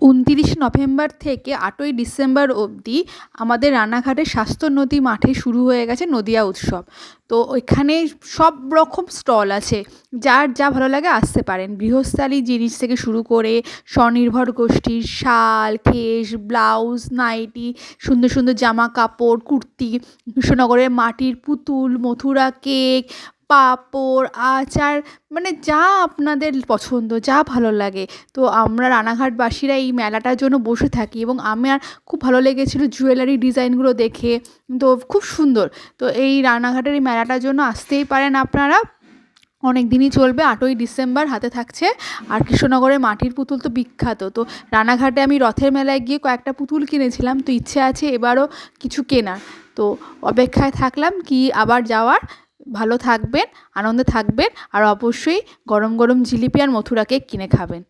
29 November থেকে 8ই December অবধি আমাদের রানাঘাটের স্বাস্থ্য নদী মাঠে শুরু হয়ে গেছে নদিয়া উৎসব। তো ওইখানে সব রকম স্টল আছে, যার যা ভালো লাগে আসতে পারেন। গৃহস্থালী জিনিস থেকে শুরু করে স্বনির্ভর গোষ্ঠীর শাল, খেস, ব্লাউজ, নাইটি, সুন্দর সুন্দর জামা কাপড়, কুর্তি, কৃষ্ণনগরের মাটির পুতুল, মথুরা কেক, পাঁপড়, আচার, মানে যা আপনাদের পছন্দ, যা ভালো লাগে। তো আমরা রানাঘাটবাসীরা এই মেলাটার জন্য বসে থাকি এবং আমার খুব ভালো লেগেছিলো জুয়েলারি ডিজাইনগুলো দেখে। তো খুব সুন্দর। তো এই রানাঘাটের এই মেলাটার জন্য আসতেই পারেন আপনারা। অনেক দিনই চলবে, 8ই ডিসেম্বর হাতে থাকছে। আর কৃষ্ণনগরের মাটির পুতুল তো বিখ্যাত। তো রানাঘাটে আমি রথের মেলায় গিয়ে কয়েকটা পুতুল কিনেছিলাম, তো ইচ্ছে আছে এবারও কিছু কেনার। তো অপেক্ষায় থাকলাম কি আবার যাওয়ার। ভালো থাকবেন, আনন্দে থাকবেন, আর অবশ্যই গরম গরম জিলিপি আর মথুরা কেক কিনে খাবেন।